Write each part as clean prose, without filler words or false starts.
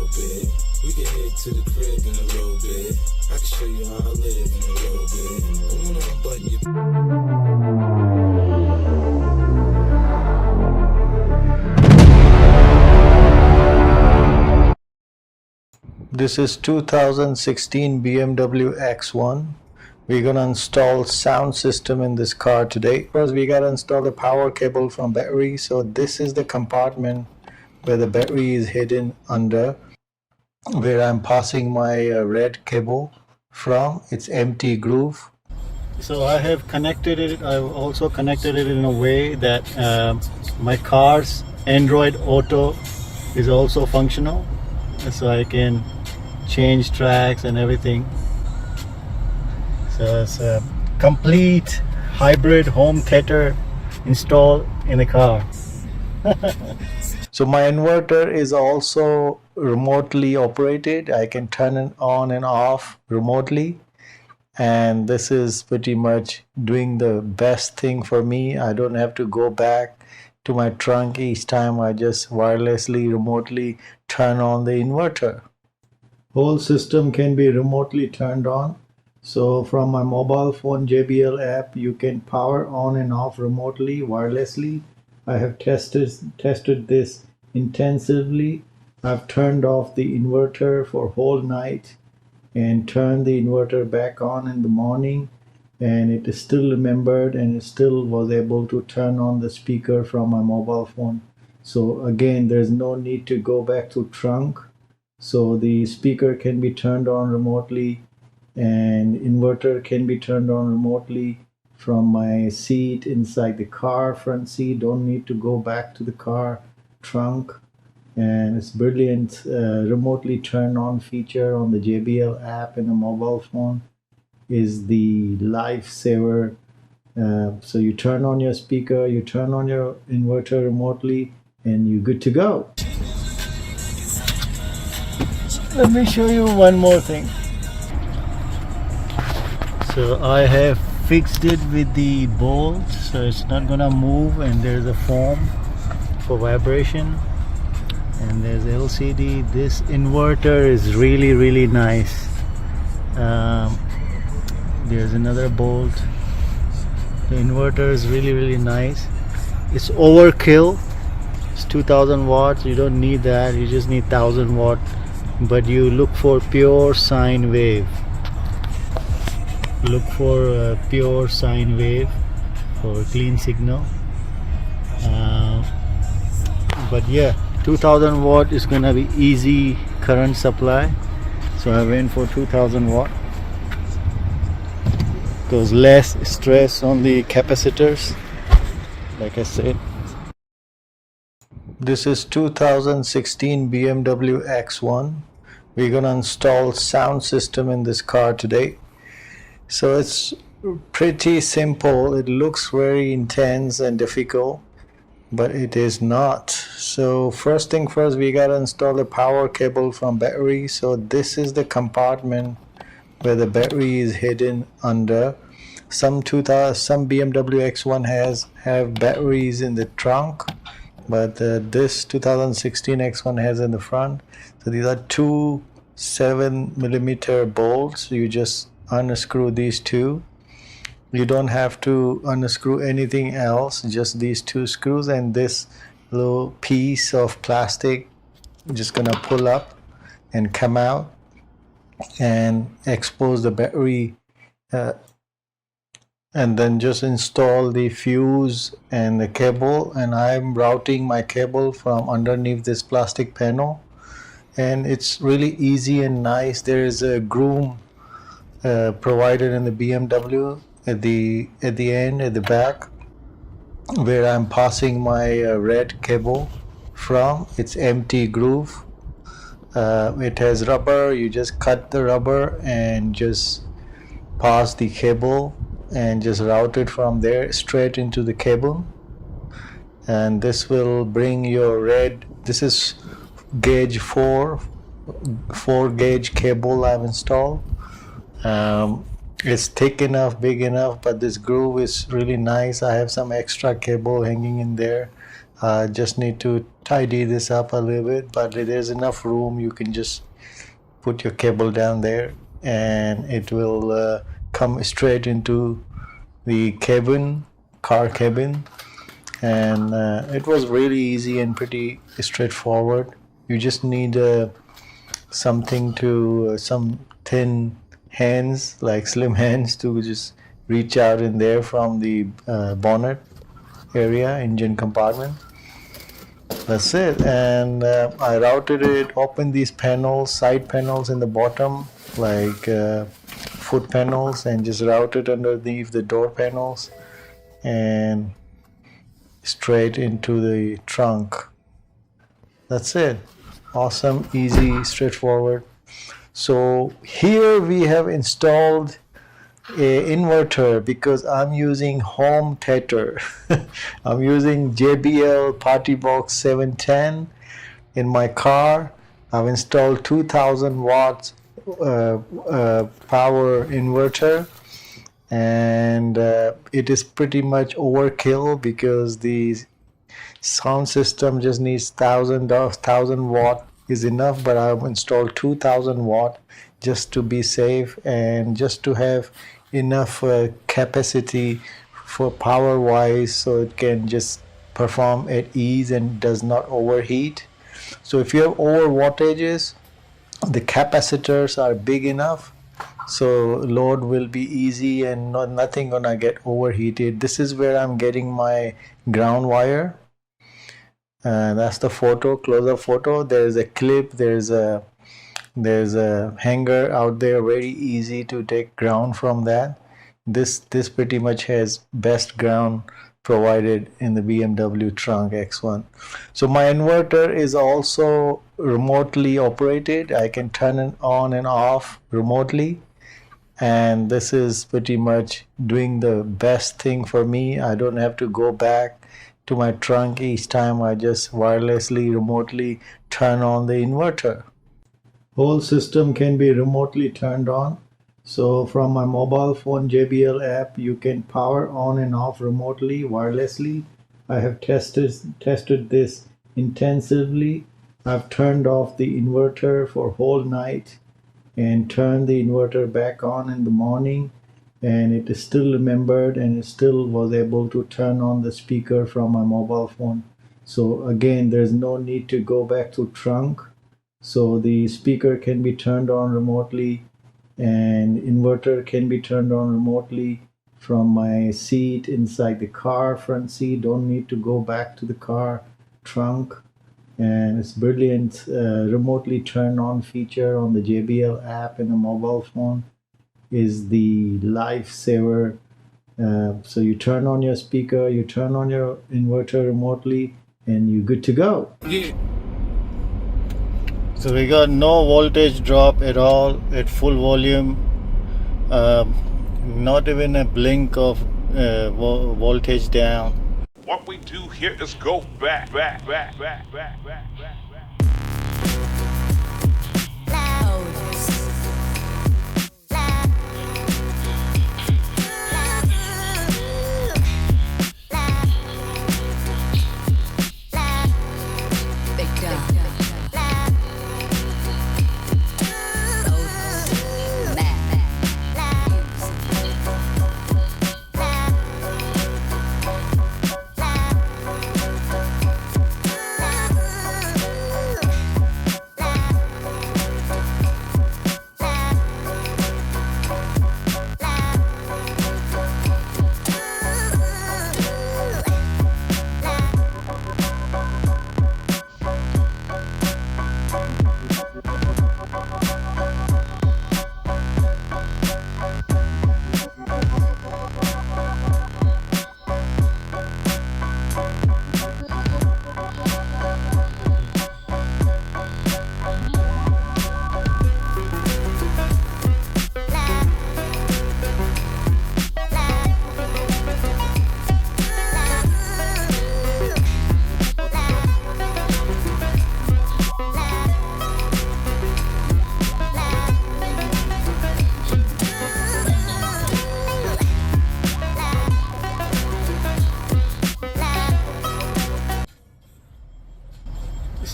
little bit. We can head to the crib in a little bit. I can show you how I live in a little bit. I wanna unbutton you. This is 2016 BMW X1. We're gonna install sound system in this car today. First, we gotta install the power cable from battery. So this is the compartment where the battery is hidden under, where I'm passing my red cable from. It's empty groove. So I have connected it. I've also connected it in a way that my car's Android Auto is also functional, so I can change tracks and everything. So it's a complete hybrid home theater installed in the car. So my inverter is also remotely operated. I can turn it on and off remotely, and this is pretty much doing the best thing for me. I don't have to go back to my trunk each time. I just wirelessly remotely turn on the inverter. Whole system can be remotely turned on. So from my mobile phone JBL app, you can power on and off remotely, wirelessly. I have tested this intensively. I've turned off the inverter for whole night and turned the inverter back on in the morning, and it is still remembered, and it still was able to turn on the speaker from my mobile phone. So again, there's no need to go back to trunk. So the speaker can be turned on remotely, and inverter can be turned on remotely from my seat inside the car, front seat. Don't need to go back to the car trunk. And it's brilliant remotely turn on feature on the JBL app in a mobile phone is the lifesaver. So you turn on your speaker, you turn on your inverter remotely, and you're good to go. Let me show you one more thing. So I have fixed it with the bolt, so it's not gonna move, and there's a foam for vibration, and there's LCD. This inverter is really nice. There's another bolt. The inverter is really nice. It's overkill. It's 2000 watts. You don't need that, you just need 1000 watt, but you look for pure sine wave. Look for a pure sine wave for clean signal. But yeah, 2000 watt is gonna be easy current supply, so I went for 2000 watt because less stress on the capacitors, like I said. This is 2016 BMW X1. We're gonna install sound system in this car today. So it's pretty simple. It looks very intense and difficult, but it is not. So first thing first, we gotta install the power cable from battery. So this is the compartment where the battery is hidden under. Some BMW X1 have batteries in the trunk, but this 2016 X1 has in the front. So these are two 7mm bolts. You just unscrew these two. You don't have to unscrew anything else, just these two screws, and this little piece of plastic just gonna pull up and come out and expose the battery, and then just install the fuse and the cable. And I'm routing my cable from underneath this plastic panel, and it's really easy and nice. There is a groove provided in the BMW at the end, at the back, where I'm passing my red cable from. It's empty groove. It has rubber. You just cut the rubber and just pass the cable and just route it from there straight into the cable, and this will bring your red. This is gauge 4 gauge cable I've installed. It's thick enough, big enough, but this groove is really nice. I have some extra cable hanging in there. Just need to tidy this up a little bit, but there's enough room. You can just put your cable down there and it will come straight into the car cabin. And it was really easy and pretty straightforward. You just need something to some thin hands, like slim hands, to just reach out in there from the bonnet area, engine compartment. That's it. And I routed it, opened these panels, side panels in the bottom, like foot panels, and just routed underneath the door panels and straight into the trunk. That's it. Awesome, easy, straightforward. So here we have installed a inverter because I'm using home theater. I'm using JBL Partybox 710 in my car. I've installed 2000 watts power inverter, and it is pretty much overkill because the sound system just needs 1000 watt is enough, but I've installed 2000 watt just to be safe and just to have enough capacity for power wise, so it can just perform at ease and does not overheat. So if you have over wattages, the capacitors are big enough, so load will be easy and nothing gonna get overheated. This is where I'm getting my ground wire. That's the photo, close-up photo. There's a clip, there's a hanger out there, very easy to take ground from that. This pretty much has best ground provided in the BMW trunk X1. So my inverter is also remotely operated. I can turn it on and off remotely, and this is pretty much doing the best thing for me. I don't have to go back to my trunk each time. I just wirelessly remotely turn on the inverter. Whole system can be remotely turned on. So from my mobile phone JBL app, you can power on and off remotely, wirelessly. I have tested this intensively. I've turned off the inverter for whole night and turned the inverter back on in the morning, and it is still remembered, and it still was able to turn on the speaker from my mobile phone. So again, there's no need to go back to trunk. So the speaker can be turned on remotely, and inverter can be turned on remotely from my seat inside the car, front seat. Don't need to go back to the car trunk. And it's brilliant remotely turn on feature on the JBL app in the mobile phone is the lifesaver. So you turn on your speaker, you turn on your inverter remotely, and you're good to go. Yeah. So we got no voltage drop at all at full volume. Not even a blink of voltage down. What we do here is go back.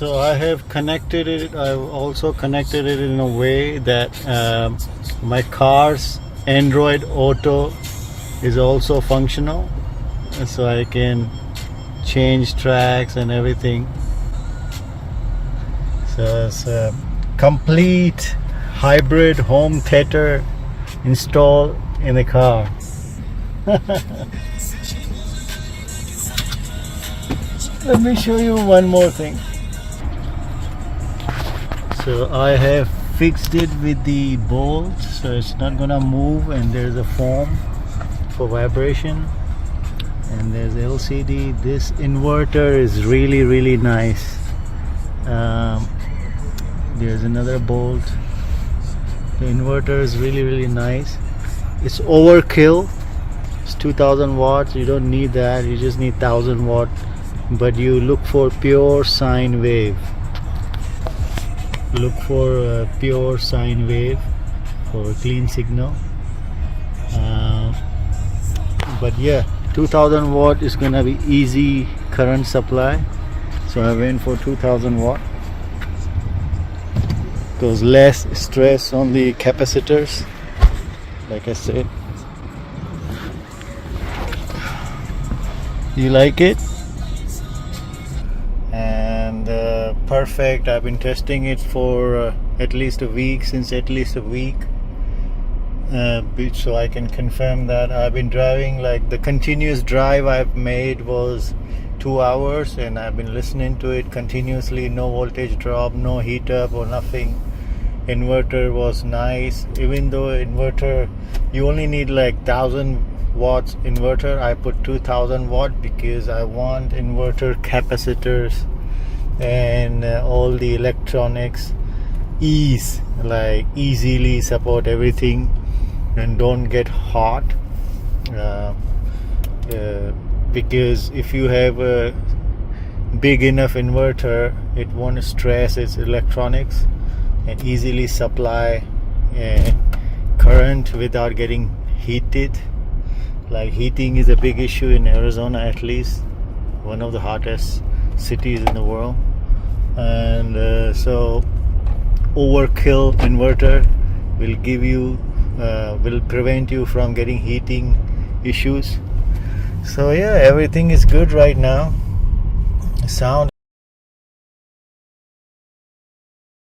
So I have connected it. I've also connected it in a way that my car's Android Auto is also functional, so I can change tracks and everything. So it's a complete hybrid home theater installed in the car. Let me show you one more thing. So I have fixed it with the bolts, so it's not gonna move, and there's a foam for vibration, and there's LCD. This inverter is really nice. There's another bolt. The inverter is really nice. It's overkill. It's 2000 watts. You don't need that, you just need 1000 watt, but you look for pure sine wave. Look for a pure sine wave for a clean signal. But yeah, 2000 watt is gonna be easy current supply, so I went for 2000 watt because less stress on the capacitors, like I said. You like it? And perfect. I've been testing it for at least a week, so I can confirm that. I've been driving, like the continuous drive I've made was 2 hours, and I've been listening to it continuously. No voltage drop, no heat up or nothing. Inverter was nice, even though inverter you only need like 1000 watts inverter. I put 2000 watt because I want inverter capacitors and all the electronics easily support everything and don't get hot, because if you have a big enough inverter, it won't stress its electronics and easily supply current without getting heated. Like heating is a big issue in Arizona, at least one of the hottest cities in the world, and so overkill inverter will give you will prevent you from getting heating issues. So yeah, everything is good right now. Sound